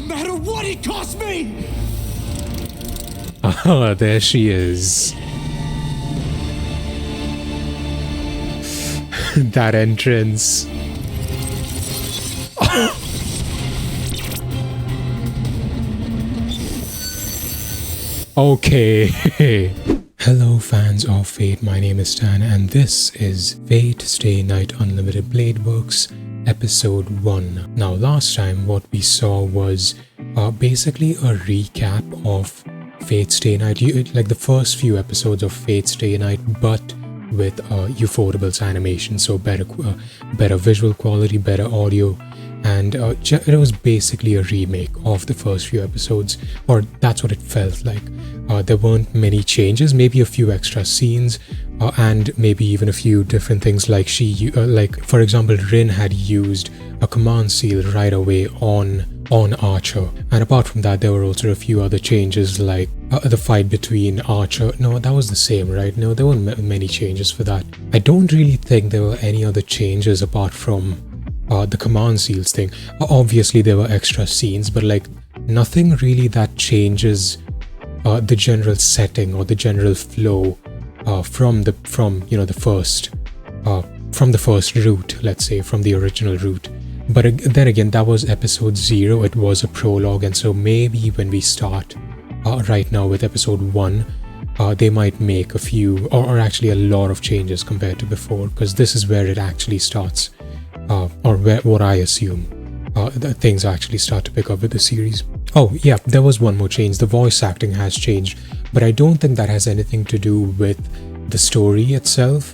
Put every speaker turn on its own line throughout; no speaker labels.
matter what it costs me!
Oh, there she is. That entrance. Okay. Hello fans of Fate, my name is Stan and this is Fate Stay Night Unlimited Blade Works episode 1. Now last time what we saw was basically a recap of Fate Stay Night, like the first few episodes of Fate Stay Night, but with Ufotable's animation, so better visual quality, better audio, and it was basically a remake of the first few episodes, or that's what it felt like. There weren't many changes, maybe a few extra scenes, and maybe even a few different things, like like for example, Rin had used a command seal right away on Archer, and apart from that there were also a few other changes, like the fight between Archer. No, that was the same, right? No, there weren't many changes for that. I don't really think there were any other changes apart from the command seals thing. Obviously there were extra scenes, but like nothing really that changes the general setting or the general flow from the first route, let's say, from the original route. But then again, that was episode 0, it was a prologue, and so maybe when we start right now with episode 1, they might make a few, or actually a lot of changes compared to before, because this is where it actually starts, or what I assume things actually start to pick up with the series. Oh yeah, there was one more change. The voice acting has changed, but I don't think that has anything to do with the story itself,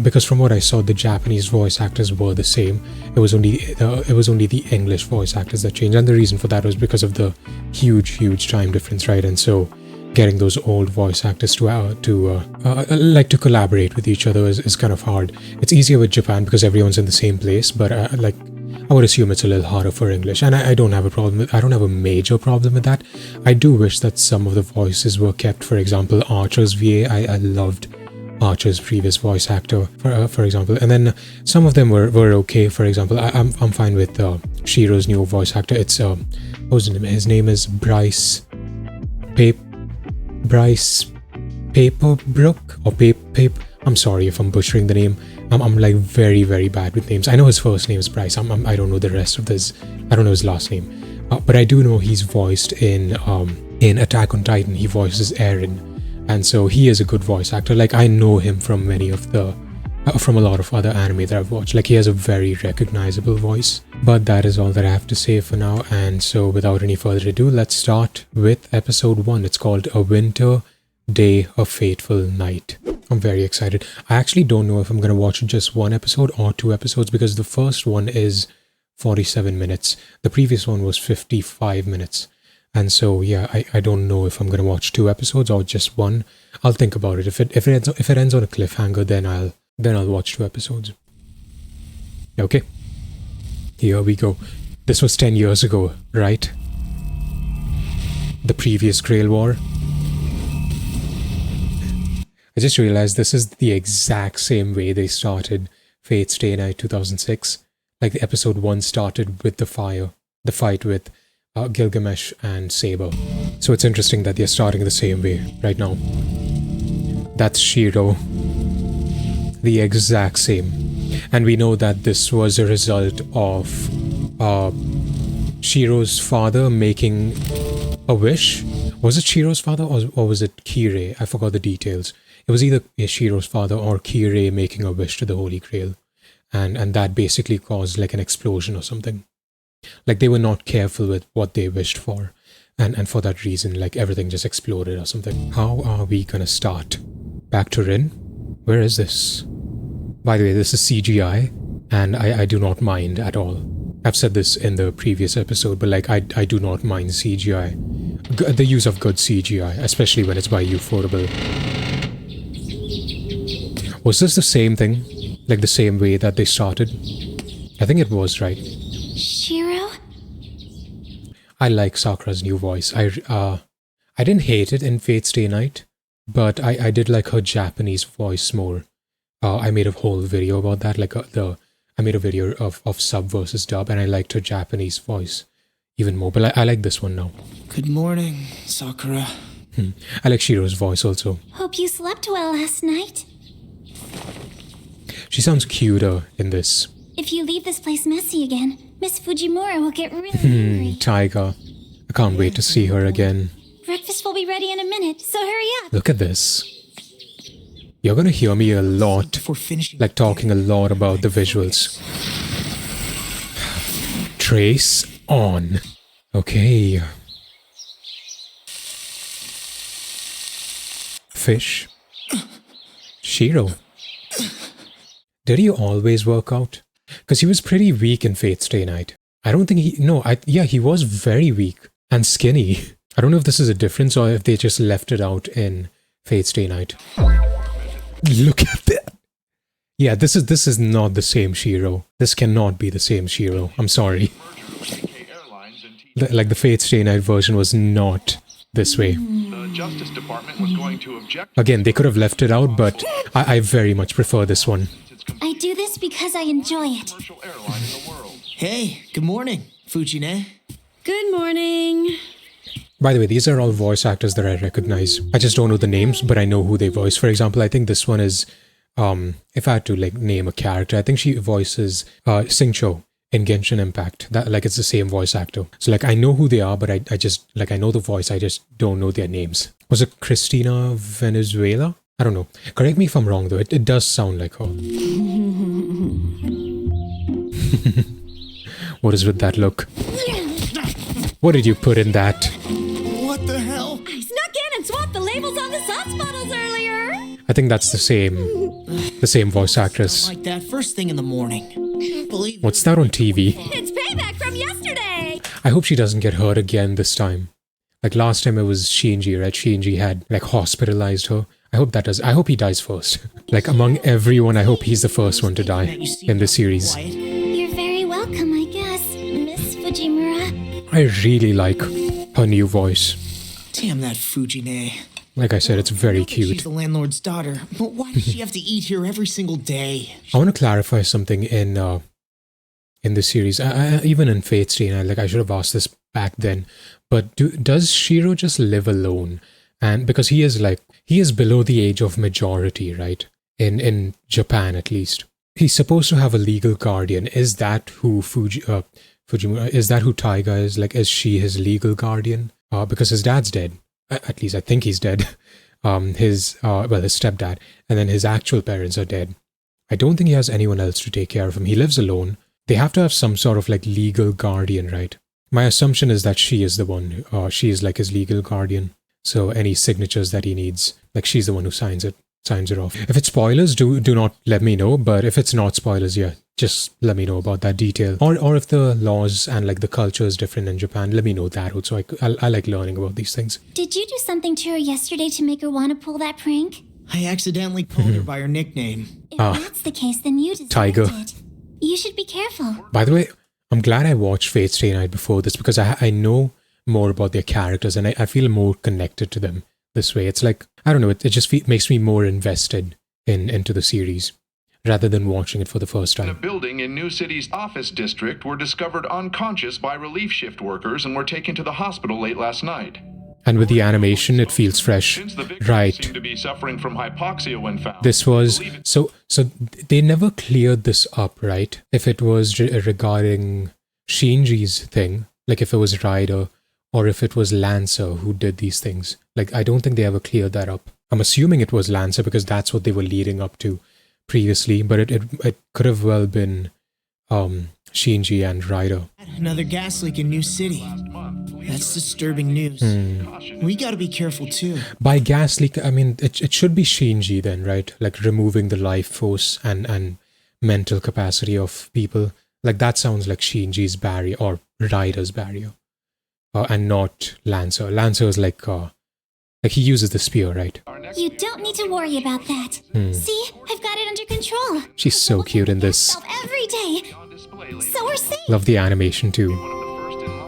because from what I saw, the Japanese voice actors were the same. It was only the English voice actors that changed, and the reason for that was because of the huge time difference, right? And so getting those old voice actors to collaborate with each other is kind of hard. It's easier with Japan because everyone's in the same place, but I would assume it's a little harder for English, and I don't have a problem with, I don't have a major problem with that. I do wish that some of the voices were kept. For example, Archer's VA, I loved Archer's previous voice actor, for example, and then some of them were okay. For example, I'm fine with Shiro's new voice actor. It's what's his name? His name is Bryce Paperbrook or Pape. I'm sorry if I'm butchering the name. I'm like very bad with names. I know his first name is Bryce. I don't know the rest of this. I don't know his last name, but I do know he's voiced in Attack on Titan. He voices Eren, and so he is a good voice actor. Like, I know him from from a lot of other anime that I've watched. Like, he has a very recognizable voice. But that is all that I have to say for now, and so without any further ado, let's start with episode 1. It's called A Winter Day, A Fateful Night. I'm very excited. I actually don't know if I'm going to watch just one episode or 2 episodes, because the first one is 47 minutes. The previous one was 55 minutes. And so, yeah, I don't know if I'm going to watch 2 episodes or just one. I'll think about it. If it ends on a cliffhanger, then I'll watch 2 episodes. Okay. Here we go. This was 10 years ago, right? The previous Grail War. I just realized this is the exact same way they started Fate Stay Night 2006. Like, the episode 1 started with the fight with Gilgamesh and Saber. So it's interesting that they're starting the same way right now. That's Shiro. The exact same. And we know that this was a result of Shiro's father making a wish. Was it Shiro's father or was it Kirei? I forgot the details. It was either Shiro's father or Kirei making a wish to the Holy Grail. And that basically caused like an explosion or something. Like, they were not careful with what they wished for. And for that reason, like, everything just exploded or something. How are we gonna start? Back to Rin? Where is this? By the way, this is CGI, and I do not mind at all. I've said this in the previous episode, but like, I do not mind CGI. The use of good CGI, especially when it's by Ufotable. Was this the same thing? Like, the same way that they started? I think it was, right?
Shiro?
I like Sakura's new voice. I didn't hate it in Fate Stay Night, but I did like her Japanese voice more. I made a whole video about that, like I made a video of sub versus dub, and I liked her Japanese voice. even more. But I like this one now.
Good morning, Sakura.
I like Shiro's voice also.
Hope you slept well last night.
She sounds cuter in this.
If you leave this place messy again, Miss Fujimura will get really angry.
Tiger. I can't wait to see her again.
Breakfast will be ready in a minute, so hurry up.
Look at this. You're gonna hear me a lot,
Before finishing,
like talking a lot about the visuals. Trace on. Okay. Fish. Shiro. Did he always work out? Because he was pretty weak in Fate's Stay Night. I don't think he... No, yeah, he was very weak and skinny. I don't know if this is a difference or if they just left it out in Fate's Stay Night. Look at that. Yeah, this is not the same Shiro. This cannot be the same Shiro. I'm sorry. Like the Fate's Stay Night version was not this way.
The Justice Department was going to object.
Again, they could have left it out, but I very much prefer this one.
I do this because I enjoy it.
Commercial airline in the world.
Hey, good morning, Fujine.
Good morning.
By the way, these are all voice actors that I recognize. I just don't know the names, but I know who they voice. For example, I think this one is, if I had to like name a character, I think she voices Singcho in Genshin Impact. That like it's the same voice actor. So like I know who they are, but I just like I know the voice. I just don't know their names. Was it Cristina Venezuela? I don't know. Correct me if I'm wrong though. It does sound like her. What is with that look? What did you put in that?
What the hell?
I snuck in and swapped the labels on the sauce bottles earlier.
I think that's the same voice actress.
Like that first thing in the morning. Can't believe
What's that on TV?
It's payback from yesterday.
I hope she doesn't get hurt again this time. Like last time it was Shinji, right? Shinji had like hospitalized her. I hope he dies first. Like among everyone, I hope he's the first one to die in this series.
You're very welcome, I guess, Miss Fujimura.
I really like her new voice.
Damn that Fujine.
Like I said, it's very
She's
cute.
the landlord's daughter, but why does she have to eat here every single day?
I want to clarify something in the series. Even in Fate's Stay Night, like I should have asked this back then. But does Shiro just live alone? And because he is below the age of majority, right? In Japan, at least. He's supposed to have a legal guardian. Is that who Fujimura? Is that who Taiga is? Like, is she his legal guardian? Because his dad's dead. At least I think he's dead. His stepdad, and then his actual parents are dead. I don't think he has anyone else to take care of him. He lives alone. They have to have some sort of like legal guardian, right? My assumption is that she is the one. She is like his legal guardian. So any signatures that he needs, like she's the one who signs it off. If it's spoilers, do not let me know. But if it's not spoilers, yeah, just let me know about that detail. Or if the laws and like the culture is different in Japan, let me know that also. I like learning about these things.
Did you do something to her yesterday to make her want to pull that prank?
I accidentally called her by her nickname.
If that's the case, then you deserved
Tiger.
it. You should be careful.
By the way, I'm glad I watched Fate's Stay Night before this because I know more about their characters and I feel more connected to them this way. It's like, I don't know, it just makes me more invested into the series rather than watching it for the first
In a
time.
building in New City's office district were discovered unconscious by relief shift workers and were taken to the hospital late last night.
And with the animation, it feels fresh.
Since the victims
Right.
seemed to be suffering from hypoxia when found.
This was,
believe it-
so they never cleared this up, right? If it was regarding Shinji's thing, like if it was Ryder, or if it was Lancer who did these things. Like, I don't think they ever cleared that up. I'm assuming it was Lancer because that's what they were leading up to previously, but it could have well been Shinji and Ryder.
Another gas leak in New City. That's disturbing news. We gotta be careful too.
By gas leak, I mean, it should be Shinji then, right? Like removing the life force and mental capacity of people. Like that sounds like Shinji's barrier or Ryder's barrier. And not Lancer. Lancer is like he uses the spear, right?
You don't need to worry about that. See, I've got it under control.
She's so cute in this.
Myself every day. So we're safe.
Love the animation too.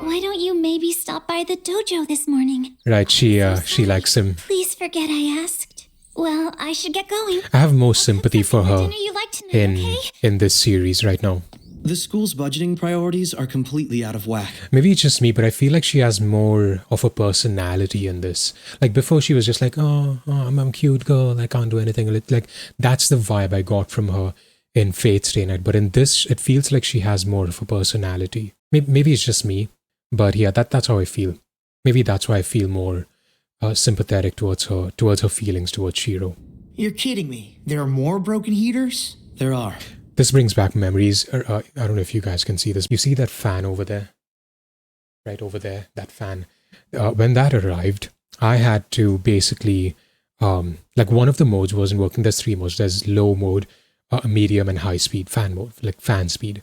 Why don't you maybe stop by the dojo this morning?
Right, she likes him.
Please forget I asked. Well, I should get going.
I have more sympathy for her
Dinner you like tonight, okay?
in this series right now.
The school's budgeting priorities are completely out of whack.
Maybe it's just me, but I feel like she has more of a personality in this. Like before, she was just like, oh, I'm a cute girl, I can't do anything. Like that's the vibe I got from her in Fate Stay Night. But in this, it feels like she has more of a personality. Maybe it's just me, but yeah, that's how I feel. Maybe that's why I feel more sympathetic towards her feelings towards Shiro.
You're kidding me. There are more broken heaters?
There are.
This brings back memories. I don't know if you guys can see this. You see that fan over there? Right over there, that fan. When that arrived, I had to basically, like one of the modes wasn't working. There's 3 modes. There's low mode, medium, and high speed fan mode, like fan speed.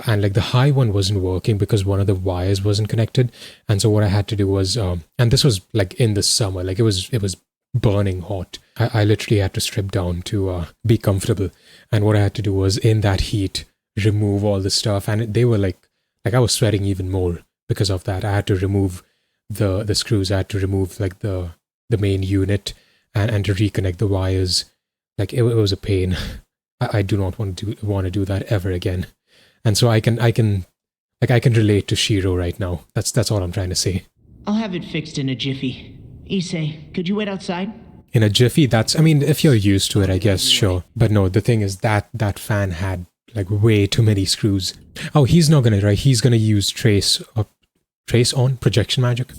And like the high one wasn't working because one of the wires wasn't connected. And so what I had to do was, and this was like in the summer, like it was burning hot. I literally had to strip down to be comfortable. And what I had to do was in that heat, remove all the stuff. And they were like I was sweating even more because of that. I had to remove the screws. I had to remove like the main unit and to reconnect the wires. Like it was a pain. I do not want to do that ever again. And so I can relate to Shiro right now. That's all I'm trying to say.
I'll have it fixed in a jiffy. Issei, could you wait outside?
In a jiffy, if you're used to it, I guess, sure. But no, the thing is that fan had like way too many screws. Oh, he's not gonna, right? He's gonna use trace on projection magic.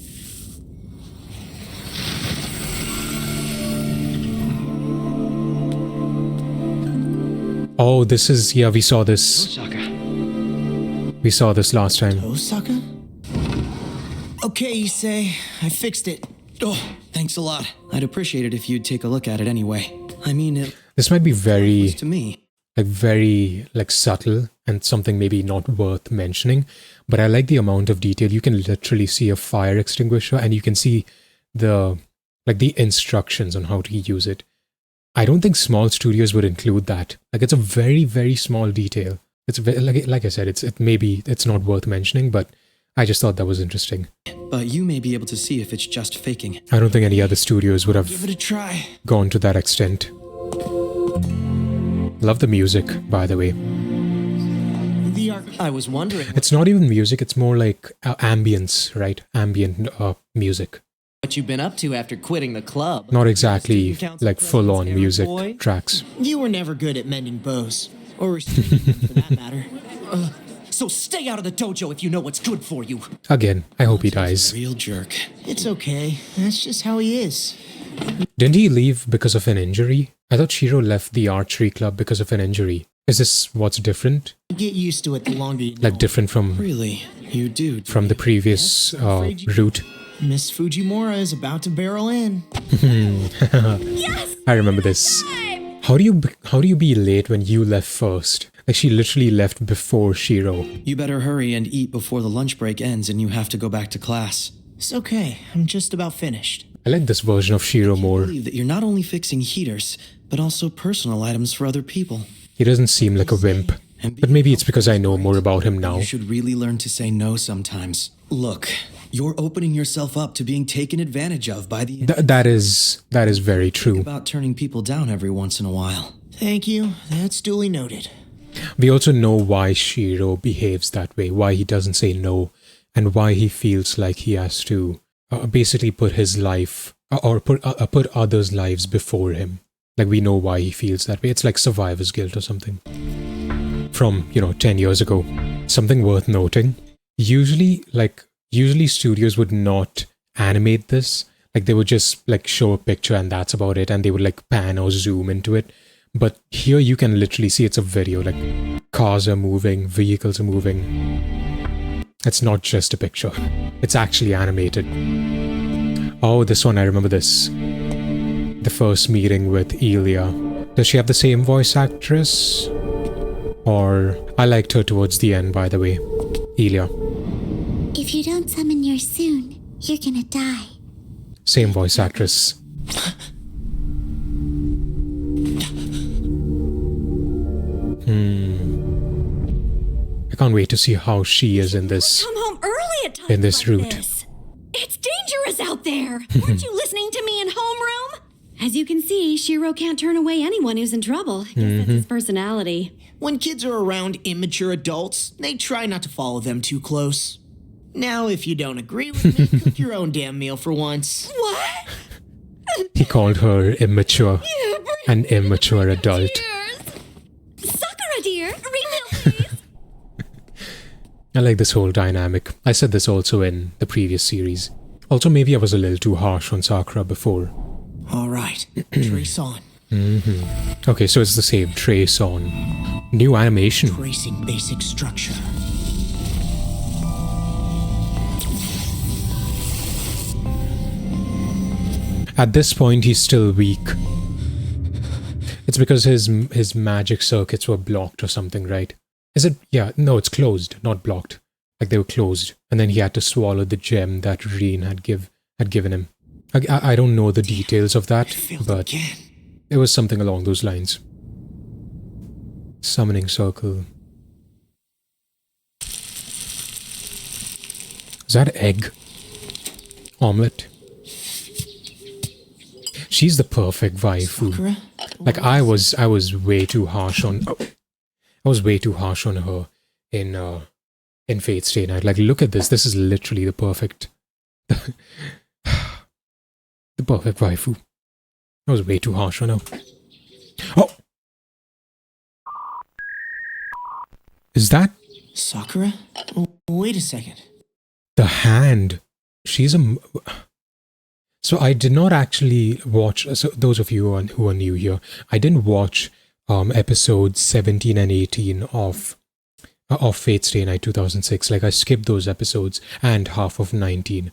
Oh, this is, yeah, we saw this. We saw this last time.
Osaka? Okay, Issei, I fixed it.
Oh, thanks a lot. I'd appreciate it if you'd take a look at it anyway. I mean,
this might be very,
to me,
very subtle and something maybe not worth mentioning, but I like the amount of detail. You can literally see a fire extinguisher and you can see the instructions on how to use it. I don't think small studios would include that. Like it's a very, very small detail. It's like I said, it's not worth mentioning, but I just thought that was interesting.
But you may be able to see if it's just faking.
I don't think any other studios would have
Give it a try.
gone to that extent. Love the music, by the way.
I was wondering
It's not even music, it's more like ambience, right? Ambient music.
what you've been up to after quitting the club.
Not exactly like full-on music tracks.
You were never good at mending bows. Or for that matter.
So stay out of the dojo if you know what's good for you.
Again, I hope he dies.
Real jerk.
It's okay. That's just how he is.
Didn't he leave because of an injury? I thought Shiro left the archery club because of an injury. Is this what's different?
Get used to it the longer you know.
Like different from
Really? You do?
from the previous route?
Miss Fujimura is about to barrel in.
I remember this. How do you be late when you left first? Like she literally left before Shiro.
You better hurry and eat before the lunch break ends and you have to go back to class.
It's okay. I'm just about finished.
I like this version of Shiro
I
more.
believe that you're not only fixing heaters, but also personal items for other people.
He doesn't seem like a wimp. But maybe it's because I know more about him now.
You should really learn to say no sometimes. Look, you're opening yourself up to being taken advantage of by the...
That is very true.
about turning people down every once in a while.
Thank you. That's duly noted.
We also know why Shiro behaves that way, why he doesn't say no, and why he feels like he has to basically put his life or put others' lives before him. Like we know why he feels that way. It's like survivor's guilt or something. From 10 years ago. Something worth noting. Usually studios would not animate this. Like they would just like show a picture and that's about it, and they would like pan or zoom into it. But here you can literally see it's a video, like cars are moving, vehicles are moving. It's not just a picture. It's actually animated. Oh, this one, I remember this. The first meeting with Elia. Does she have the same voice actress? Or, I liked her towards the end, by the way. Elia.
If you don't summon yours soon, you're gonna die.
Same voice actress. I can't wait to see how she is in this.
Come home early at times
In this
like
route.
this. It's dangerous out there. Weren't you listening to me in homeroom? As you can see, Shiro can't turn away anyone who's in trouble. I guess that's his personality.
When kids are around immature adults, they try not to follow them too close. Now, if you don't agree with me, cook your own damn meal for once.
What?
He called her immature, an immature adult.
Sakura, dear, refill, please.
I like this whole dynamic. I said this also in the previous series. Also, maybe I was a little too harsh on Sakura before.
All right, trace on.
Okay, so it's the same. Trace on. New animation.
Tracing basic structure.
At this point, he's still weak. It's because his magic circuits were blocked or something, right? Is it? Yeah, no, it's closed, not blocked. Like they were closed. And then he had to swallow the gem that Reen had given him. I don't know the details of that, but it was something along those lines. Summoning circle. Is that egg? Omelette? She's the perfect waifu.
Sakura?
Like I was way too harsh on her in Fate Stay Night. Like look at this. This is literally the perfect the perfect waifu. I was way too harsh on her. Oh! Is that
Sakura? Oh, wait a second.
the hand? She's a... So I did not actually watch... So those of you who are new here, I didn't watch episodes 17 and 18 of Fate Stay Night 2006. Like I skipped those episodes and half of 19.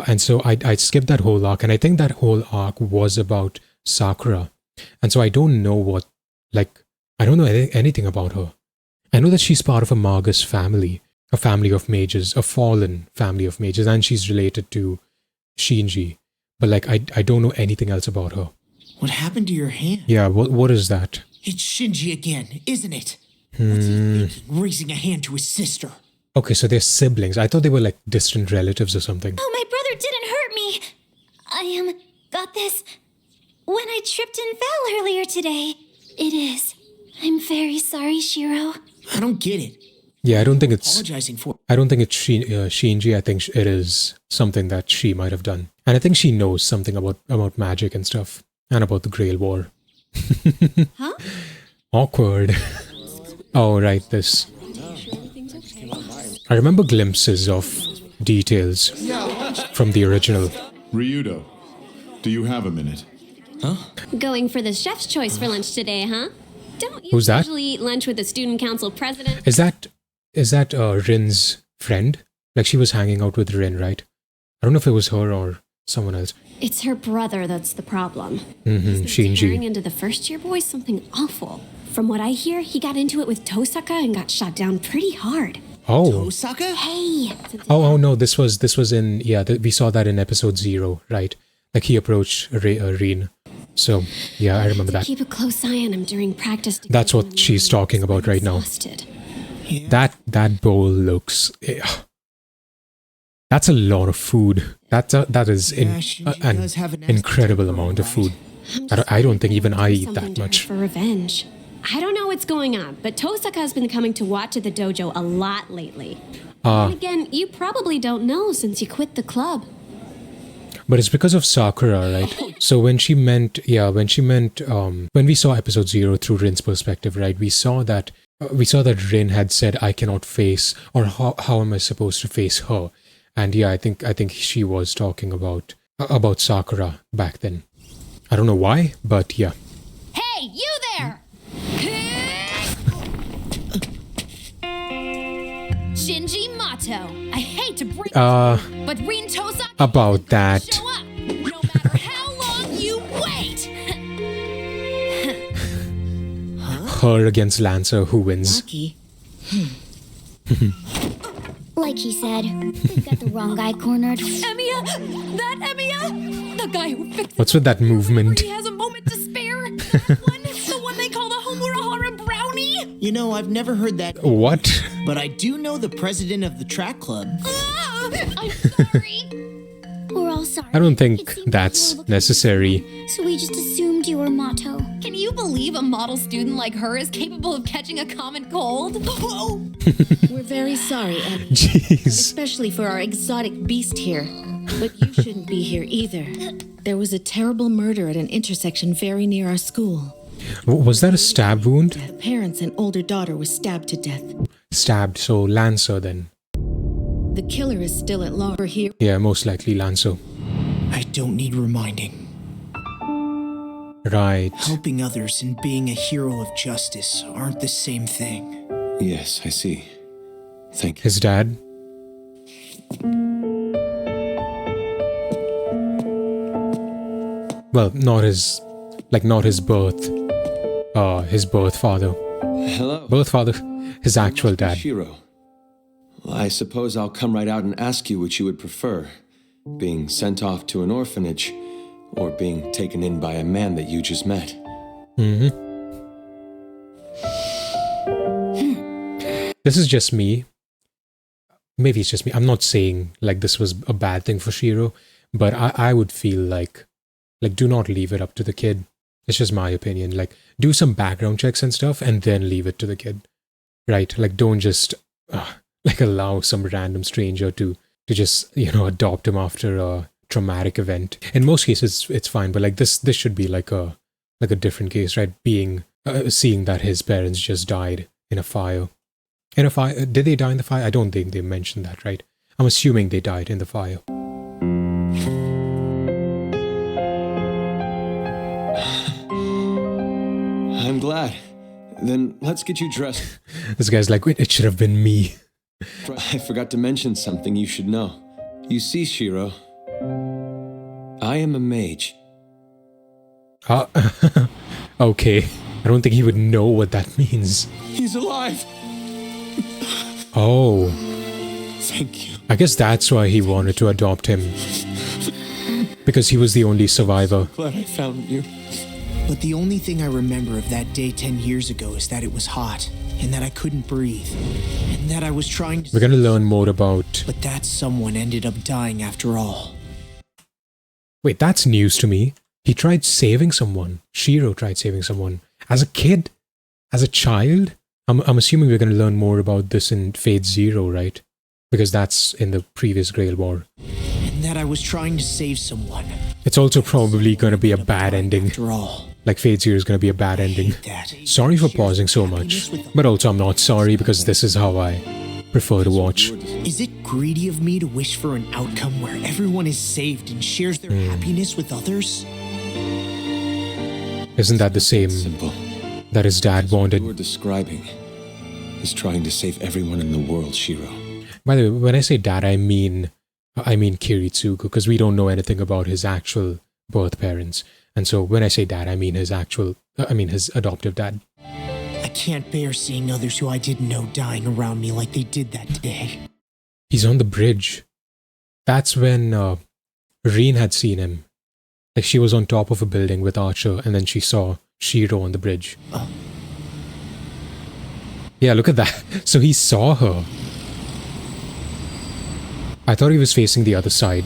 And so I skipped that whole arc. And I think that whole arc was about Sakura. And so I don't know what... Like, I don't know anything about her. I know that she's part of a Magus family. A family of mages. A fallen family of mages. And she's related to Shinji. But like, I don't know anything else about her.
What happened to your hand?
Yeah, what is that?
It's Shinji again, isn't it? What's he thinking, raising a hand to his sister?
Okay, so they're siblings. I thought they were like distant relatives or something.
Oh, my brother didn't hurt me. I got this when I tripped and fell earlier today. It is. I'm very sorry, Shiro.
I don't get it.
Yeah, I don't think it's
Apologizing for...
Shinji. I think it is something that she might have done. And I think she knows something about magic and stuff. And about the Grail War.
Huh?
Awkward. Oh, right, this. I remember glimpses of details from the original.
Ryudo, do you have a minute?
Going for the chef's choice for lunch today, huh? Don't you
Who's that?
usually eat lunch with the student council president?
Is that Rin's friend? Like she was hanging out with Rin, right? I don't know if it was her or someone else.
It's her brother that's the problem. He's been tearing
Shinji.
into the first-year boys something awful. From what I hear, he got into it with Tosaka and got shot down pretty hard.
Oh.
Osaka?
Hey!
Oh no, this was in, yeah, we saw that in episode 0, right? Like he approached Rin. So, yeah, I remember that.
Keep a close eye on him during practice.
That's what she's talking about right now.
Exhausted.
Yeah.
That bowl looks... That's a lot of food. That is
Shinji
an
does have a nasty
incredible
temper,
amount of
right?
food.
I'm
I don't think even I eat
something
that
to her
much.
for revenge. I don't know what's going on, but Tosaka has been coming to watch at the dojo a lot lately. And again, you probably don't know since you quit the club.
But it's because of Sakura, right? So when we saw episode 0 through Rin's perspective, right? We saw that Rin had said, "I cannot face," or how am I supposed to face her? And yeah, I think she was talking about Sakura back then. I don't know why, but yeah.
Hey, you there! Shinji Mato. I hate to bring
Uh,
but Rin Tosaka
about that.
show up, no matter how long you wait.
Her against Lancer, who wins?
Lucky. Like he said, we've got the wrong guy cornered.
Emiya! That Emiya! The guy who fixed
What's with that movement?
he has a moment to spare. The one they call the Homurahara Brownie.
You know, I've never heard that,
What?
but I do know the president of the track club.
Ah, I'm sorry.
We're all sorry.
I don't
It
think
seemed
that's
horrible,
necessary.
so we just assumed you were Mato.
Can you believe
a model student like her is capable of catching a common cold?
We're very sorry, Emmy.
Jeez.
Especially for our exotic beast here. But you shouldn't be here either. There was a terrible murder at an intersection very near our school.
Was that a stab wound?
The parents and older daughter were stabbed to death.
Stabbed, so Lancer then.
The killer is still at large here.
Yeah, most likely Lancer.
I don't need reminding.
Right.
Helping others and being a hero of justice aren't the same thing.
Yes, I see. Thank you.
His dad. Well, not his birth father.
Hello.
Birth father, his actual dad.
Shiro. Well, I suppose I'll come right out and ask you which you would prefer. Being sent off to an orphanage, or being taken in by a man that you just met.
This is just me. Maybe it's just me. I'm not saying like this was a bad thing for Shiro, but I would feel like do not leave it up to the kid. It's just my opinion. Like, do some background checks and stuff and then leave it to the kid. Right? Like, don't just allow some random stranger to just, adopt him after a traumatic event. In most cases, it's fine, but like this should be like a different case, right? Seeing that his parents just died in a fire. In a fire? Did they die in the fire? I don't think they mentioned that, right? I'm assuming they died in the fire.
I'm glad. Then let's get you dressed.
This guy's like, wait, it should have been me.
I forgot to mention something you should know. You see, Shiro, I am a mage.
Okay. I don't think he would know what that means.
He's alive!
Oh.
Thank you.
I guess that's why he wanted to adopt him. Because he was the only survivor.
Glad I found you.
But the only thing I remember of that day 10 years ago is that it was hot, and that I couldn't breathe, and that I was trying to...
We're gonna learn more about...
But that someone ended up dying after all.
Wait, that's news to me. He tried saving someone. Shiro tried saving someone. As a kid? As a child? I'm assuming we're gonna learn more about this in Fate Zero, right? Because that's in the previous Grail War.
And that I was trying to save someone.
It's also probably gonna be a bad ending.
After all.
Like Fate Zero is gonna be a bad ending. Sorry for pausing so much. But also I'm not sorry because this is how I prefer to watch.
Is it greedy of me to wish for an outcome where everyone is saved and shares their happiness with others?
Isn't that the same
Simple.
that his dad wanted?
What you're describing is trying to save everyone in the world, Shiro.
By the way, when I say dad, I mean Kiritsugu, because we don't know anything about his actual birth parents. And so when I say dad, I mean his adoptive dad.
I can't bear seeing others who I didn't know dying around me like they did that day.
He's on the bridge. That's when Reen had seen him. Like she was on top of a building with Archer, and then she saw Shiro on the bridge. Yeah, look at that. So he saw her. I thought he was facing the other side.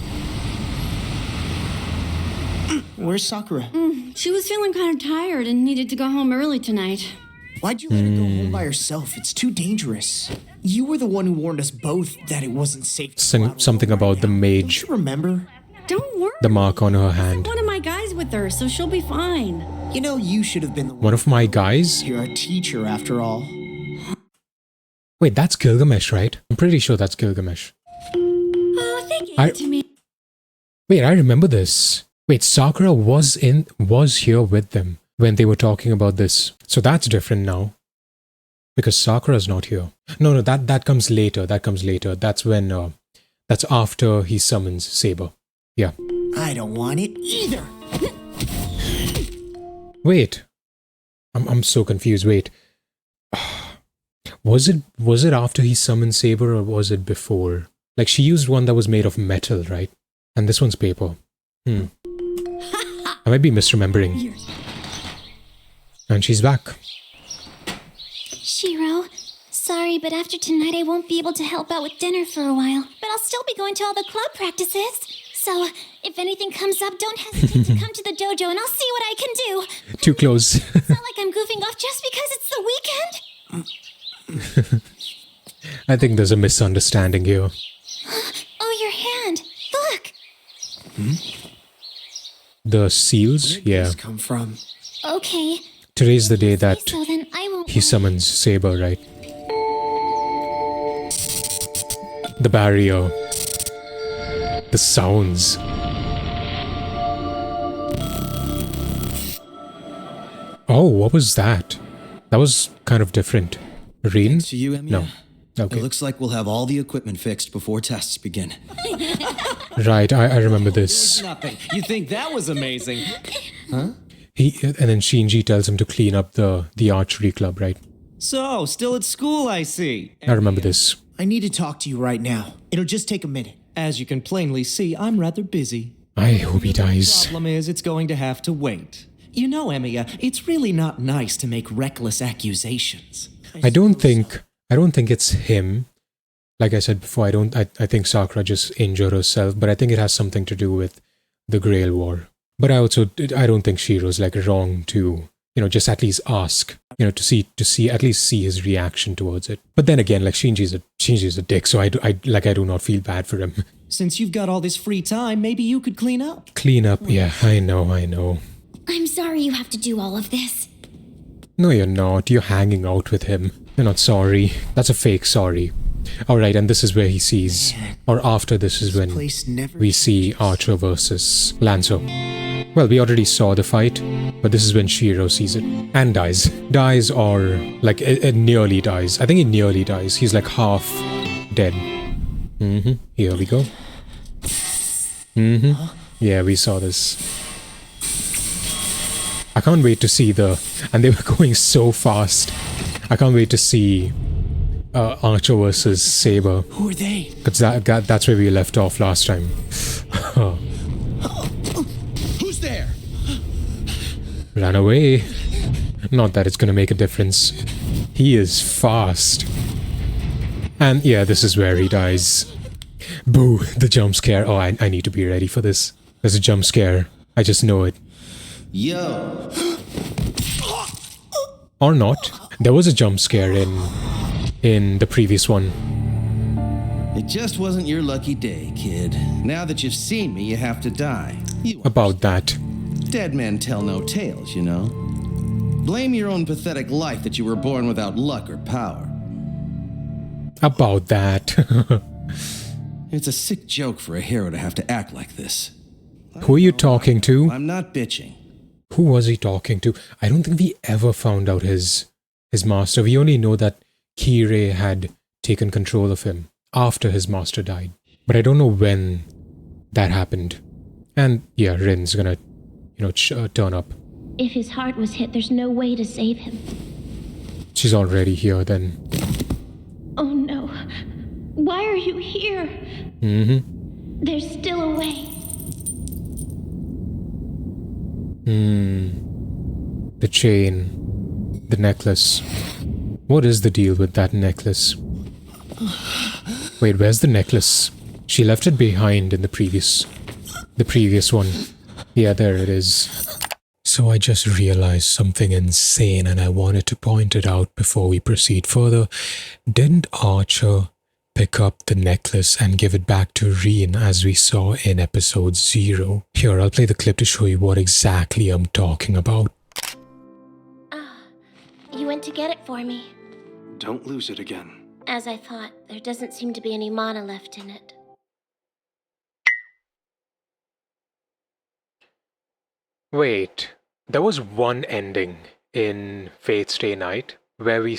Where's Sakura?
She was feeling kind of tired and needed to go home early tonight.
Why'd you let her go home by herself? It's too dangerous. You were the one who warned us both that it wasn't safe to go out
Something
alone
about
right
the
now.
mage.
Don't you remember?
Don't worry.
The mark on her hand.
One of my guys with her, so she'll be fine.
You know, you should have been the
One of my guys?
You're a teacher, after all.
Wait, that's Gilgamesh, right? I'm pretty sure that's Gilgamesh.
Oh, they gave it to me.
Wait, I remember this. Wait, Sakura was here with them when they were talking about this. So that's different now. Because Sakura's not here. No, that comes later. That comes later. That's when, that's after he summons Saber. Yeah.
I don't want it either.
Wait. I'm so confused. Wait. Was it after he summoned Saber or was it before? Like she used one that was made of metal, right? And this one's paper. I might be misremembering. And she's back.
Shiro, sorry, but after tonight I won't be able to help out with dinner for a while. But I'll still be going to all the club practices. So, if anything comes up, don't hesitate to come to the dojo and I'll see what I can do.
Too close.
It's not like I'm goofing off just because it's the weekend?
I think there's a misunderstanding here.
Oh, your hand. Look.
The seals?
Where did
Yeah.
these come from?
Okay.
Today's the day that
So then I won't
he summons Saber, right? The barrier. The sounds. Oh, what was that? That was kind of different. Reen?
To you, Emiya.
No. Okay.
It looks like we'll have all the equipment fixed before tests begin.
Right, I remember this.
Nothing. You think that was amazing?
And then Shinji tells him to clean up the archery club, right?
So, still at school, I see.
I remember this.
I need to talk to you right now. It'll just take a minute.
As you can plainly see, I'm rather busy.
I hope he dies.
Problem is, it's going to have to wait. You know, Emiya, it's really not nice to make reckless accusations.
I don't think it's him. Like I said before, I think Sakura just injured herself, but I think it has something to do with the Grail War. But I don't think Shiro's like wrong to, just at least ask, to at least see his reaction towards it. But then again, like Shinji's a dick, so I do not feel bad for him.
Since you've got all this free time, maybe you could clean up.
Clean up, yeah, I know.
I'm sorry you have to do all of this.
No, you're not. You're hanging out with him. You're not sorry. That's a fake sorry. Alright, and this is where he sees, or after this is when we see Archer versus Lancer. Well, we already saw the fight, but this is when Shiro sees it. And dies. Dies or, like, it nearly dies. I think he nearly dies. He's like half dead. Here we go. Yeah, we saw this. I can't wait to see and they were going so fast. I can't wait to see Archer versus Saber.
Who are they?
Because that's where we left off last time.
Who's there?
Ran away. Not that it's gonna make a difference. He is fast. And yeah, this is where he dies. Boo, the jump scare. Oh, I need to be ready for this. There's a jump scare. I just know it.
Yo.
Or not. There was a jump scare in the previous one.
It just wasn't your lucky day, kid. Now that you've seen me, you have to die.
About that.
Dead men tell no tales, you know. Blame your own pathetic life that you were born without luck or power.
About that.
It's a sick joke for a hero to have to act like this.
Who are you talking to?
I'm not bitching.
Who was he talking to? I don't think we ever found out his master. We only know that Kirei had taken control of him after his master died. But I don't know when that happened. And yeah, Rin's gonna, turn up.
If his heart was hit, there's no way to save him.
She's already here then.
Oh no. Why are you here? There's still a way.
The chain. The necklace. What is the deal with that necklace? Wait, where's the necklace? She left it behind in the previous one. Yeah, there it is. So I just realized something insane and I wanted to point it out before we proceed further. Didn't Archer pick up the necklace and give it back to Reen as we saw in episode 0? Here, I'll play the clip to show you what exactly I'm talking about.
You went to get it for me.
Don't lose it again.
As I thought, there doesn't seem to be any mana left in it.
Wait, there was one ending in Fate's Day Night where we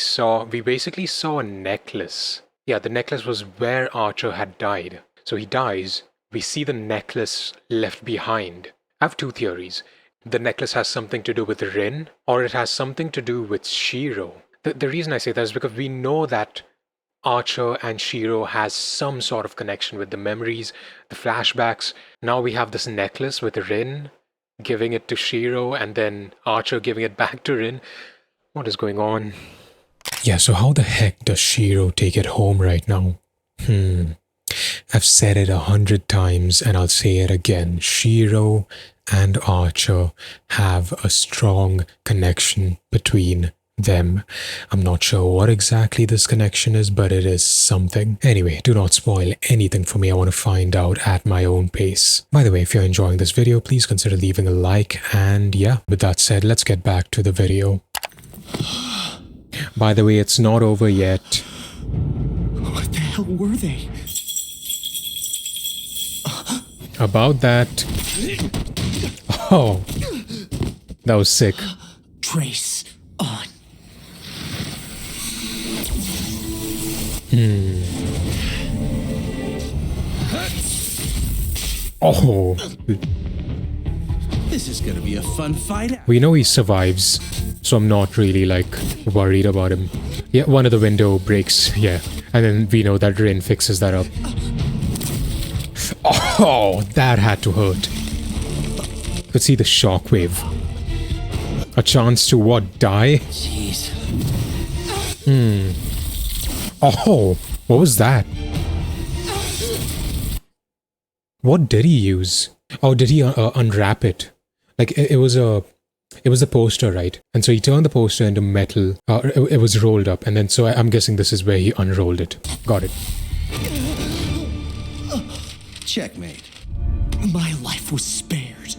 basically saw a necklace. Yeah, the necklace was where Archer had died. So he dies, we see the necklace left behind. I have two theories. The necklace has something to do with Rin, or it has something to do with Shiro. The reason I say that is because we know that Archer and Shiro has some sort of connection with the memories, the flashbacks. Now we have this necklace with Rin giving it to Shiro and then Archer giving it back to Rin. What is going on? Yeah, so how the heck does Shiro take it home right now? I've said it 100 times and I'll say it again. Shiro and Archer have a strong connection between them. I'm not sure what exactly this connection is, but it is something. Anyway, do not spoil anything for me. I want to find out at my own pace. By the way, if you're enjoying this video, please consider leaving a like. And yeah, with that said, let's get back to the video. By the way, it's not over yet.
What the hell were they?
About that. Oh, that was sick.
Trace on.
Oh.
This is gonna be a fun fight.
We know he survives, so I'm not really like worried about him. Yeah, one of the window breaks, yeah. And then we know that Rin fixes that up. Oh, that had to hurt. Could see the shockwave. A chance to what, die?
Jeez.
Oh, what was that? What did he use? Oh, did he unwrap it? Like it was a poster, right? And so he turned the poster into metal. It was rolled up, and then so I'm guessing this is where he unrolled it. Got it.
Checkmate.
My life was spared.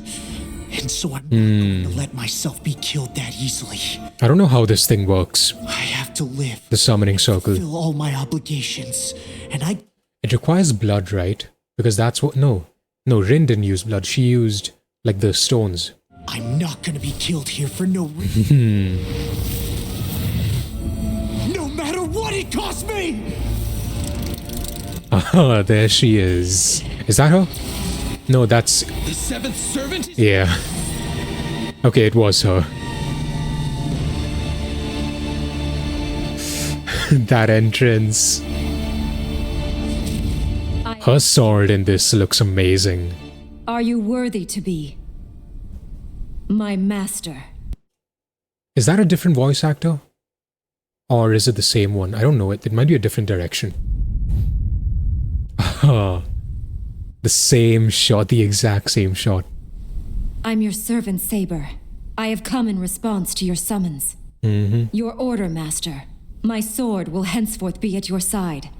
And so I'm not going to let myself be killed that easily.
I don't know how this thing works.
I have to live.
The summoning circle.
Fulfill all my obligations. And
It requires blood, right? Because that's what... No, Rin didn't use blood. She used, like, the stones.
I'm not going to be killed here for no reason. No matter what it costs me!
Ah, there she is. Is that her? No, that's...
The seventh servant?
Yeah. Okay, it was her. That entrance. Her sword in this looks amazing.
Are you worthy to be my master?
Is that a different voice actor? Or is it the same one? I don't know. It might be a different direction. Ah. The same shot, the exact same shot.
I'm your servant, Saber. I have come in response to your summons. Your order, master. My sword will henceforth be at your side.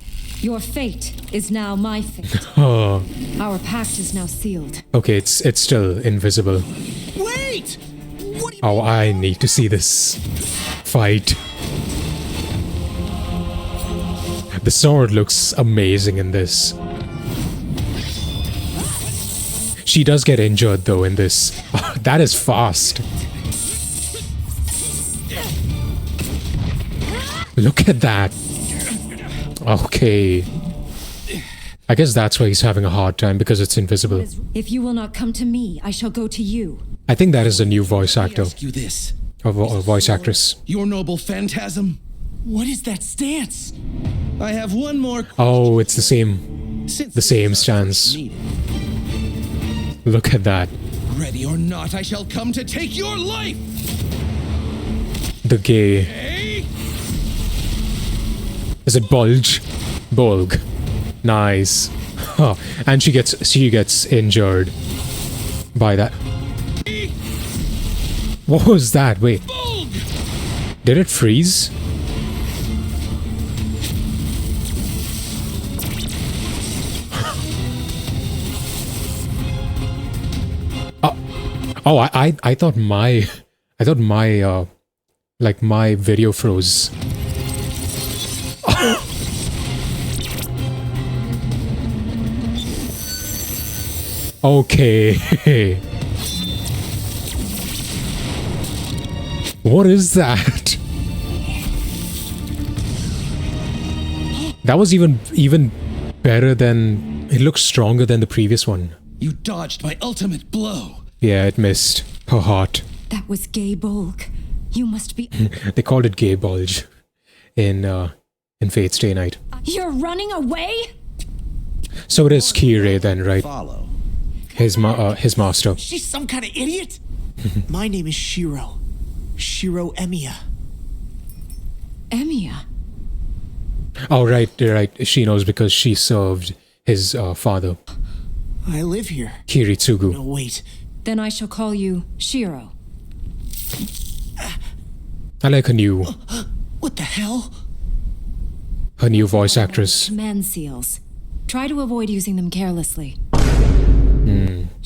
Your fate is now my fate.
Oh.
Our pact is now sealed.
Okay, it's still invisible.
Wait! What
Oh, I need to see this fight. The sword looks amazing in this. She does get injured though in this. That is fast. Look at that. Okay. I guess that's why he's having a hard time, because it's invisible.
If you will not come to me, I shall go to you.
I think that is a new voice actor.
Ask you this.
Or voice actress.
Your noble phantasm.
What is that stance?
I have one more.
Oh, it's the same. The same stance. Look at that.
Ready or not, I shall come to take your life.
The gay.
Hey?
Is it bulge? Bulg. Nice. Huh. And she gets injured by that. What was that? Wait. Did it freeze? Oh, I thought my like my video froze. Okay. What is that? That was even better than... It looks stronger than the previous one.
You dodged my ultimate blow.
Yeah, it missed her heart.
That was gay bulk. You must be...
They called it gay bulge in Fate's Day Night.
You're running away?
So it is Kirei then, right?
Follow.
His master.
She's some kind of idiot? My name is Shiro. Shiro Emiya.
Emiya?
Oh, right. She knows because she served his father.
I live here.
Kiritsugu.
No, wait.
Then I shall call you Shiro.
I like her new
What the hell?
voice actress.
Command seals. Try to avoid using them carelessly.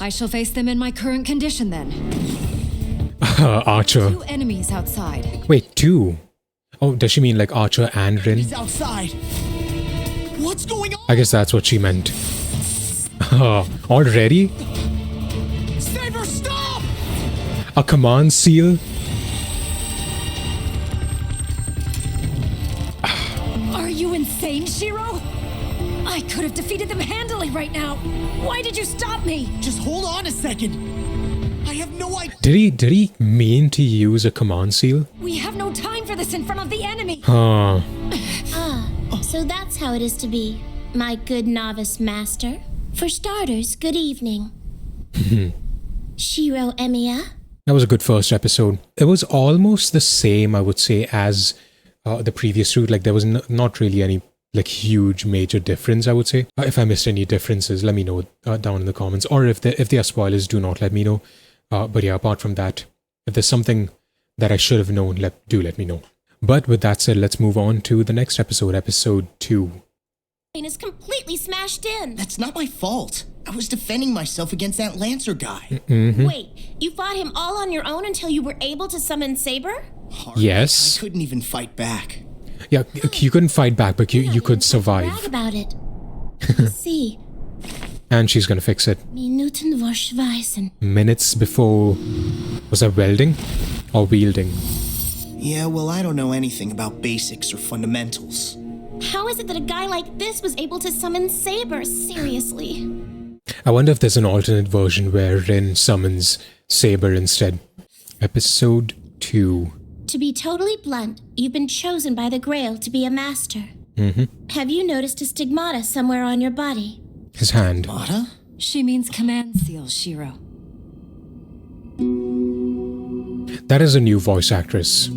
I shall face them in my current condition then.
Archer.
2 enemies outside.
Wait, 2? Oh, does she mean like Archer and Rin?
He's outside. What's going on?
I guess that's what she meant. Already?
Saber, stop!
A command seal?
Are you insane, Shiro? I could have defeated them handily right now. Why did you stop me?
Just hold on a second. I have no idea.
Did he mean to use a command seal?
We have no time for this in front of the enemy.
So that's how it is to be, my good novice master. For starters, good evening. Shiro Emiya.
That was a good first episode. It was almost the same, I would say, as the previous route. Like there was not really any like huge major difference, I would say. If I missed any differences, let me know down in the comments. Or if there are spoilers, do not let me know. But yeah, apart from that, if there's something that I should have known, do let me know. But with that said, let's move on to the next episode, episode 2.
Is completely smashed in.
That's not my fault. I was defending myself against that Lancer guy.
Wait, you fought him all on your own until you were able to summon Saber?
Yes.
I couldn't even fight back.
Yeah, you couldn't fight back, but you could survive.
Brag about it. I see.
And she's gonna fix it.
Minuten vor Schweißen.
Minutes before... Was that welding? Or wielding?
Yeah, well, I don't know anything about basics or fundamentals.
How is it that a guy like this was able to summon Saber? Seriously.
I wonder if there's an alternate version where Rin summons Saber instead. Episode 2.
To be totally blunt, you've been chosen by the Grail to be a master. Have you noticed a stigmata somewhere on your body?
His hand.
Stigmata?
She means command seal, Shiro.
That is a new voice actress.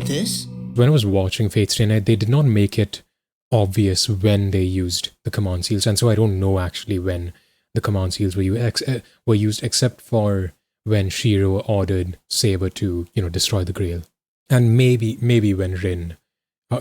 This?
When I was watching Fate Stay Night, they did not make it obvious when they used the command seals, and so I don't know actually when the command seals were used, except for when Shiro ordered Saber to, destroy the Grail, and maybe when Rin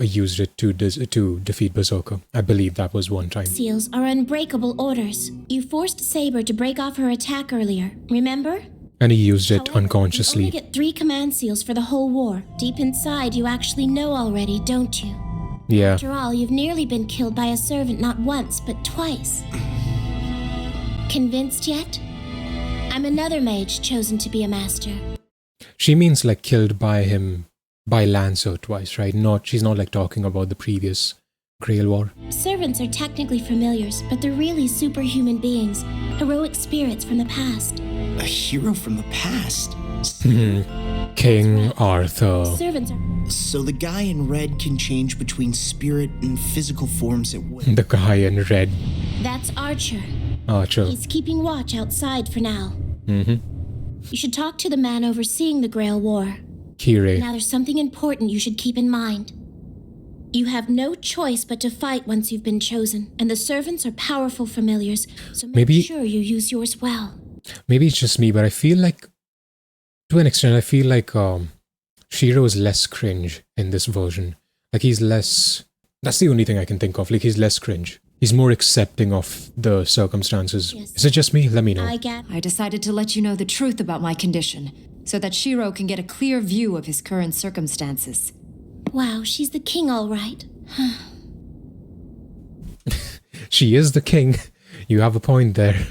used it to defeat Berserker. I believe that was one time.
Seals are unbreakable orders. You forced Saber to break off her attack earlier, remember?
And he used it
However,
unconsciously.
You only get 3 command seals for the whole war. Deep inside, you actually know already, don't you?
Yeah.
After all, you've nearly been killed by a servant not once, but twice. Convinced yet? I'm another mage chosen to be a master.
She means like killed by him by Lancer twice, right? She's not like talking about the previous Grail War.
Servants are technically familiars, but they're really superhuman beings, heroic spirits from the past.
A hero from the past?
King Arthur.
Servants are...
So the guy in red can change between spirit and physical forms at will.
The guy in red.
That's Archer.
Archer.
He's keeping watch outside for now. You should talk to the man overseeing the Grail War.
Kire.
Now there's something important you should keep in mind. You have no choice but to fight once you've been chosen, and the servants are powerful familiars, so make sure you use yours well.
Maybe it's just me, but I feel like, to an extent, I feel like Shiro is less cringe in this version. Like he's less, that's the only thing I can think of, like he's less cringe. He's more accepting of the circumstances.
Yes.
Is it just me? Let me know.
I decided to let you know the truth about my condition, so that Shiro can get a clear view of his current circumstances.
Wow, she's the king all right.
She is the king. You have a point there.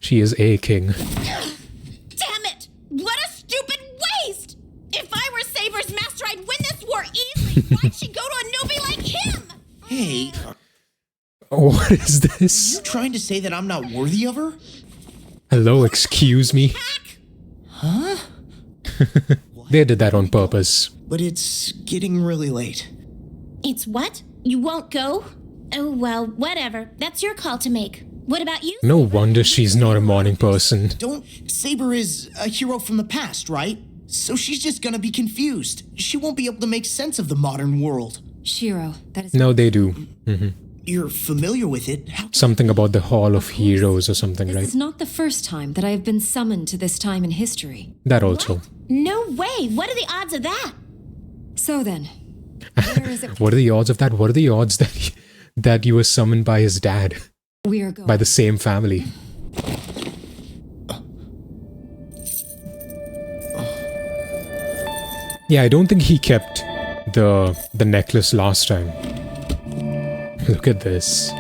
She is a king.
Damn it! What a stupid waste! If I were Saber's master, I'd win this war easily. Why'd she go to a newbie like him?
Hey,
what is this?
you trying to say that I'm not worthy of her?
Hello, excuse me.
Huh?
They did that on purpose.
But it's getting really late.
It's what? You won't go? Oh, well, whatever. That's your call to make. What about you?
No wonder she's not a morning person.
Saber is a hero from the past, right? So she's just gonna be confused. She won't be able to make sense of the modern world.
Shiro, that is...
No, they do.
You're familiar with it?
Something about the Hall of Heroes or something,
This
right?
is not the first time that I have been summoned to this time in history.
That also.
No way! What are the odds of that?
So then, where is it?
What are the odds of that? What are the odds that you were summoned by his dad?
We are going.
By the same family. Yeah, I don't think he kept the necklace last time. Look at this.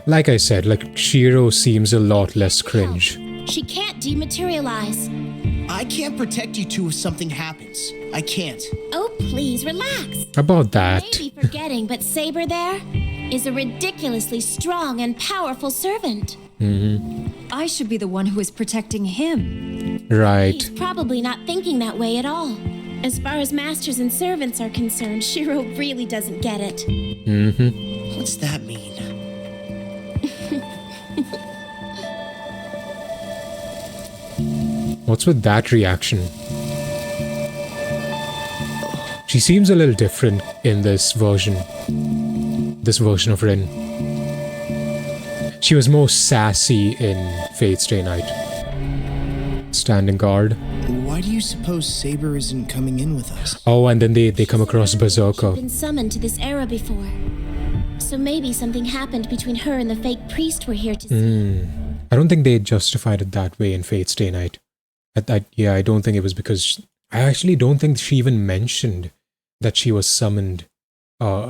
Like I said, like Shiro seems a lot less cringe.
She can't dematerialize.
I can't protect you two if something happens. I can't.
Oh, please relax.
About that.
You may be forgetting, but Saber there is a ridiculously strong and powerful servant.
I should be the one who is protecting him.
Right.
He's probably not thinking that way at all. As far as masters and servants are concerned, Shiro really doesn't get it.
What's that mean?
What's with that reaction? She seems a little different in this version. This version of Rin. She was more sassy in Fate's Day Night. Standing guard.
Why do you suppose Saber isn't coming in with us?
Oh, and then they come across Berserker.
She's been summoned to this era before. So maybe something happened between her and the fake priest we're here to see.
I don't think they justified it that way in Fate's Day Night. I don't think it was because... I actually don't think she even mentioned that she was summoned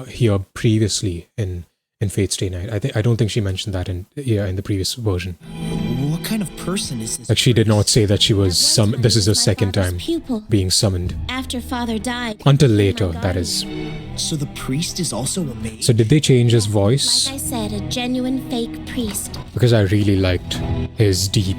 here previously in Fate's Day Night. I don't think she mentioned that in the previous version.
What kind of person is this?
Like she did not say that she was summoned. This is the second time being summoned.
After father died.
Until later, that is.
So the priest is also a maid?
So did they change his voice?
Like I said, a genuine fake priest.
Because I really liked his deep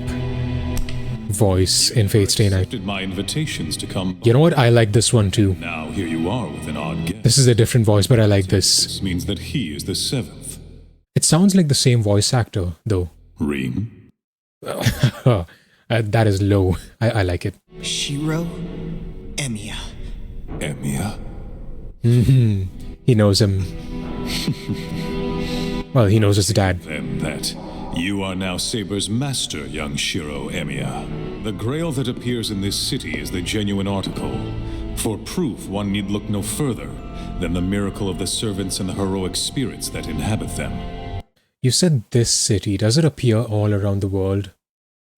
voice in Fate's Day Night.
My invitations to come.
You know what? I like this one too.
Now here you are with an odd guest.
This is a different voice, but I like this.
This means that he is the seventh.
It sounds like the same voice actor, though.
Reem?
That is low. I like it.
Shiro? Emiya.
Emiya?
He knows him. Well, he knows his dad.
Then that. You are now Saber's master, young Shiro Emiya. The grail that appears in this city is the genuine article. For proof, one need look no further than the miracle of the servants and the heroic spirits that inhabit them.
You said this city. Does it appear all around the world?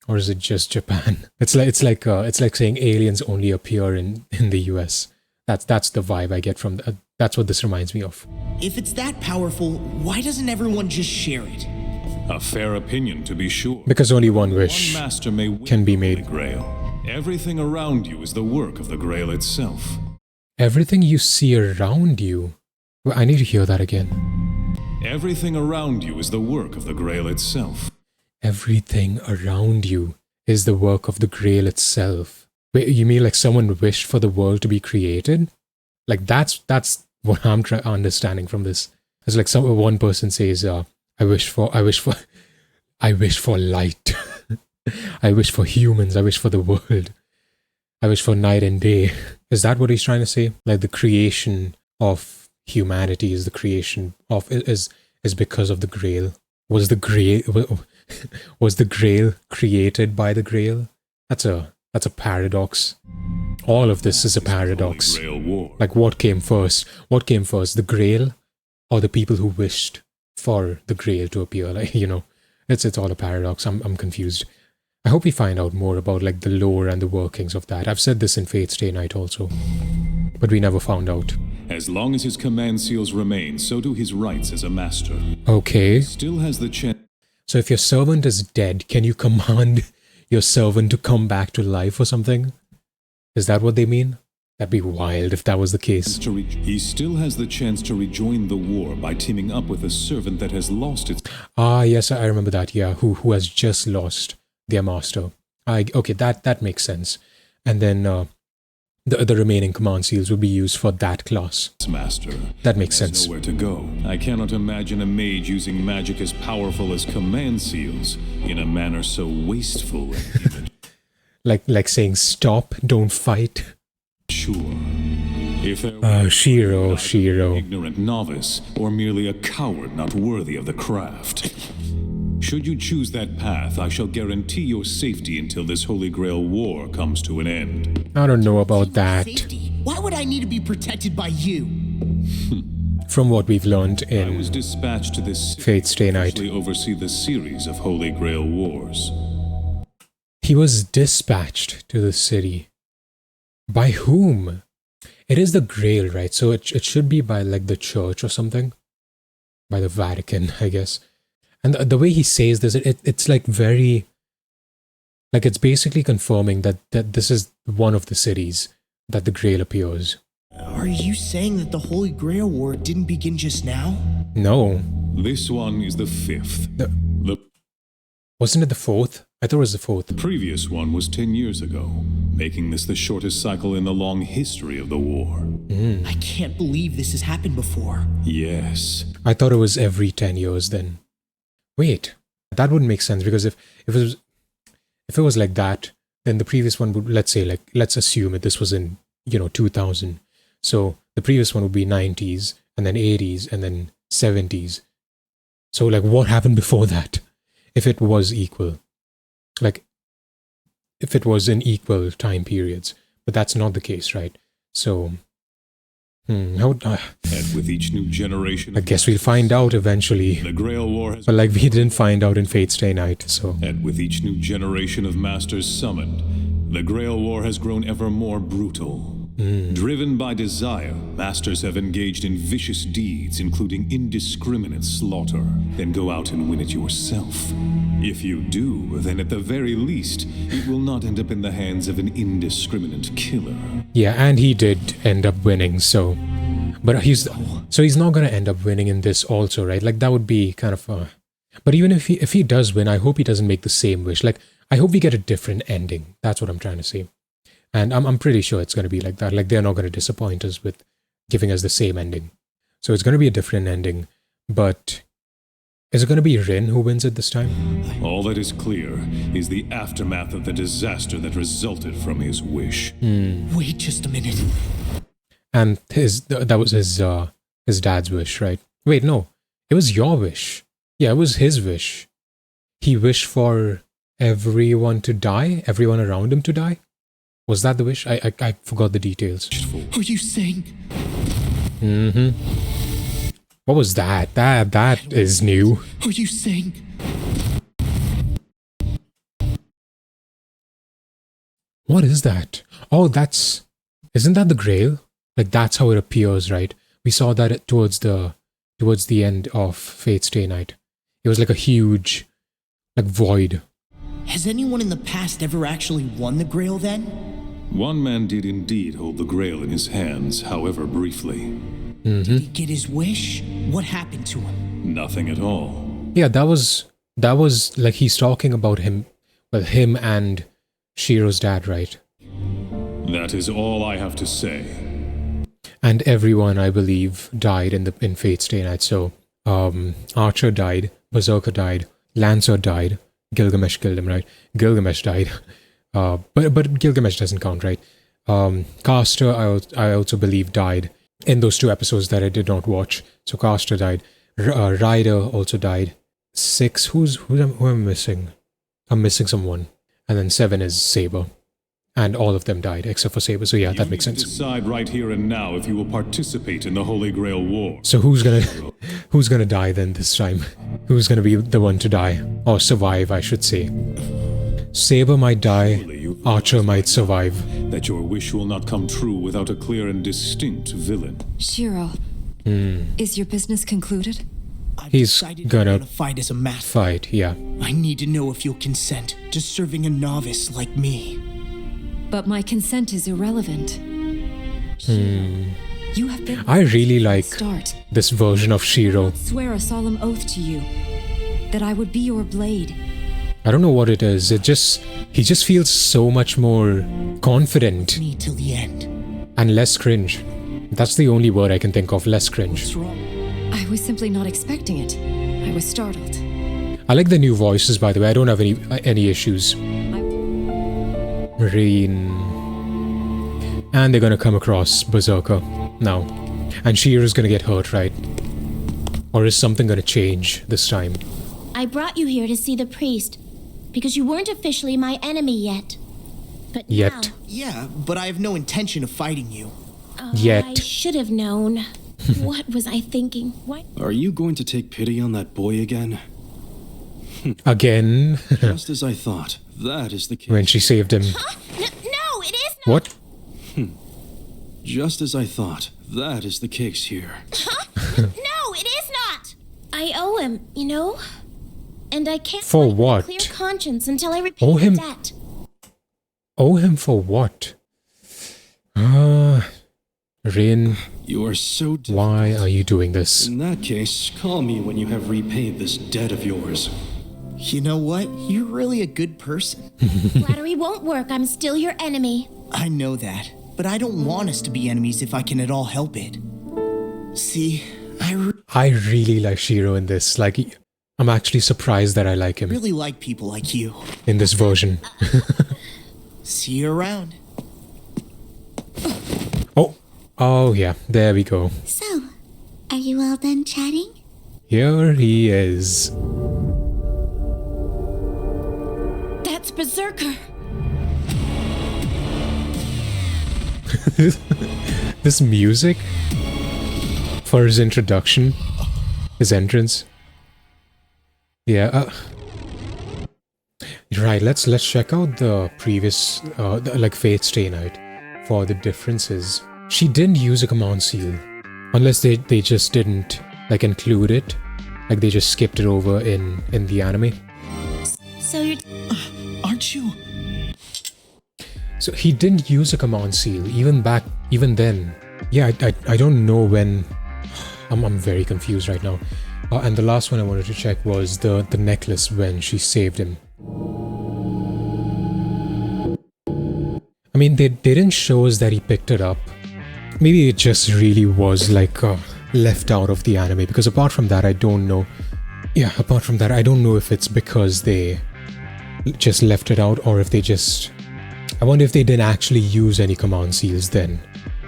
Or is it just Japan? It's like saying aliens only appear in the US. That's the vibe I get from that's what this reminds me of.
If it's that powerful, why doesn't everyone just share it?
A fair opinion, to be sure.
Because only one wish
One master may
can be made.
The Grail. Everything around you is the work of the Grail itself.
Everything you see around you? Well, I need to hear that again.
Everything around you is the work of the Grail itself.
Everything around you is the work of the Grail itself. Wait, you mean like someone wished for the world to be created? Like that's what I'm understanding from this. It's like one person says, I wish for light. I wish for humans. I wish for the world. I wish for night and day. Is that what he's trying to say? Like the creation of humanity is the creation of is because of the Grail. Was the Grail created by the Grail? That's a paradox. All of this is a paradox. Like what came first? What came first, the Grail or the people who wished for the Grail to appear? Like, you know, it's all a paradox. I'm confused. I hope we find out more about like the lore and the workings of that. I've said this in Fate's Day Night also, but we never found out.
As long as his command seals remain, so do his rights as a master.
Okay.
Still has the chance.
So if your servant is dead, can you command your servant to come back to life or something? Is that what they mean? That'd be wild if that was the case.
He still has the chance to rejoin the war by teaming up with a servant that has lost its...
Ah, yes, I remember that, yeah. Who has just lost their master. Okay, that makes sense. And then the remaining command seals will be used for that class.
Master.
That makes sense.
Nowhere to go. I cannot imagine a mage using magic as powerful as command seals in a manner so wasteful and
like saying stop, don't fight.
Sure. If there were
Shiro.
ignorant novice, or merely a coward not worthy of the craft. Should you choose that path, I shall guarantee your safety until this Holy Grail war comes to an end.
I don't know about that.
Safety? Why would I need to be protected by you?
From what we've learned
I
in
was dispatched to this
Fate Stay Night.
to oversee the series of Holy Grail wars.
He was dispatched to the city. By whom? It is the Grail, right? So it should be by like the church or something. By the Vatican, I guess. And the way he says this, it's like very... Like it's basically confirming that this is one of the cities that the Grail appears.
Are you saying that the Holy Grail War didn't begin just now?
No.
This one is the fifth.
Wasn't it the fourth? I thought it was the fourth.
The previous one was 10 years ago, making this the shortest cycle in the long history of the war.
I can't believe this has happened before.
Yes.
I thought it was every 10 years then. Wait, that wouldn't make sense because if it was like that, then the previous one would, let's assume that this was in, 2000. So the previous one would be 90s and then 80s and then 70s. So like what happened before that? If it was equal. Like if it was in equal time periods. But that's not the case, right? So
And with each new generation,
I guess we'll find out eventually.
The Grail War has...
But like we didn't find out in Fate Stay Night, so...
And with each new generation of masters summoned, the Grail War has grown ever more brutal. Driven by desire, masters have engaged in vicious deeds, including indiscriminate slaughter. Then go out and win it yourself. If you do, then at the very least, it will not end up in the hands of an indiscriminate killer.
Yeah, and he did end up winning, so... But he's not gonna end up winning in this also, right? Like, that would be kind of... But even if he does win, I hope he doesn't make the same wish. Like, I hope we get a different ending. That's what I'm trying to say. And I'm pretty sure it's going to be like that. Like, they're not going to disappoint us with giving us the same ending. So it's going to be a different ending. But is it going to be Rin who wins it this time?
All that is clear is the aftermath of the disaster that resulted from his wish.
Wait just a minute.
And that was his dad's wish, right? Wait, no. It was your wish. Yeah, it was his wish. He wished for everyone to die? Everyone around him to die? Was that the wish? I forgot the details.
Are you saying?
What was that? That is new.
Are you saying?
What is that? Oh, isn't that the Grail? Like, that's how it appears, right? We saw that towards the end of Fate Stay Night. It was like a huge, like, void.
Has anyone in the past ever actually won the Grail then?
One man did indeed hold the Grail in his hands, however briefly.
Did he get his wish? What happened to him?
Nothing at all.
Yeah, that was like he's talking about him and Shiro's dad, right?
That is all I have to say.
And everyone, I believe, died in Fate Stay Night. So, Archer died, Berserker died, Lancer died, Gilgamesh killed him, right? Gilgamesh died. But Gilgamesh doesn't count, right? Caster, I also believe, died in those 2 episodes that I did not watch. So Caster died. Ryder also died. 6, who am I missing? I'm missing someone. And then 7 is Saber. And all of them died, except for Saber. So yeah, that makes sense.
Decide right here and now if you will participate in the Holy Grail War.
So who's gonna die then this time? Who's gonna be the one to die? Or survive, I should say. Saber might die, Archer might survive.
That your wish will not come true without a clear and distinct villain.
Shiro, is your business concluded?
He's gonna
fight as a master.
Fight, yeah.
I need to know if you'll consent to serving a novice like me.
But my consent is irrelevant. You have been
I really like this version of Shiro.
I swear a solemn oath to you that I would be your blade.
I don't know what it is. He just feels so much more confident.
Me till the end.
And less cringe. That's the only word I can think of, less cringe.
What's wrong?
I was simply not expecting it. I was startled.
I like the new voices, by the way. I don't have any issues. Rain. And they're gonna come across Berserker now. And Shiro's gonna get hurt, right? Or is something gonna change this time?
I brought you here to see the priest, because you weren't officially my enemy yet. But now...
Yeah, but I have no intention of fighting you.
I should have known. What was I thinking? Why?
Are you going to take pity on that boy again?
Again?
Just as I thought. That is the case.
When she saved him.
Huh? No, it is not.
What?
Just as I thought. That is the case here.
Huh? No, it is not. I owe him, you know? And I can't
for
fight
what?
with a clear conscience until I repay
Owe
the
him?
debt.
Owe him for what? Rin.
You are so difficult.
Why are you doing this?
In that case, call me when you have repaid this debt of yours.
You know what? You're really a good person.
Flattery won't work. I'm still your enemy.
I know that, but I don't want us to be enemies if I can at all help it. See,
I really like Shiro in this. Like, I'm actually surprised that I like him.
Really like people like you.
In this version.
See you around.
Oh yeah, there we go.
So, are you all done chatting?
Here he is.
That's Berserker.
This music for his introduction, his entrance. Yeah. Right. Let's check out the previous, like Fate Stay Night, for the differences. She didn't use a command seal, unless they just didn't like include it, like they just skipped it over in the anime.
So you're
aren't you?
So he didn't use a command seal even then. Yeah, I don't know when. I'm very confused right now. And the last one I wanted to check was the necklace when she saved him. I mean, they didn't show us that he picked it up. Maybe it just really was like left out of the anime, because apart from that, I don't know. Yeah, apart from that, I don't know if it's because they just left it out or if they just... I wonder if they didn't actually use any command seals then,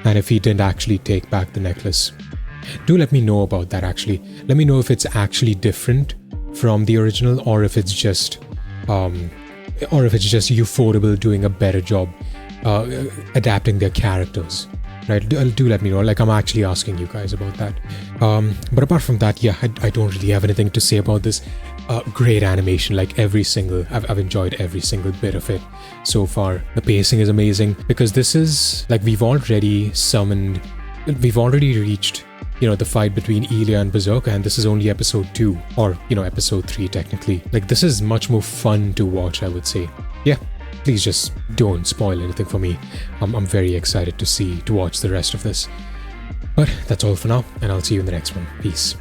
and if he didn't actually take back the necklace. Do let me know about that actually. Let me know if it's actually different from the original, or if it's just Ufotable doing a better job adapting their characters. Right, do let me know. Like, I'm actually asking you guys about that. But apart from that, yeah, I don't really have anything to say about this. Great animation, like I've enjoyed every single bit of it so far. The pacing is amazing, because this is like we've already reached, you know, the fight between Ilya and Berserker, and this is only episode 2, or, you know, episode 3 technically. Like, this is much more fun to watch, I would say. Yeah. Please just don't spoil anything for me. I'm very excited to watch the rest of this. But that's all for now, and I'll see you in the next one. Peace.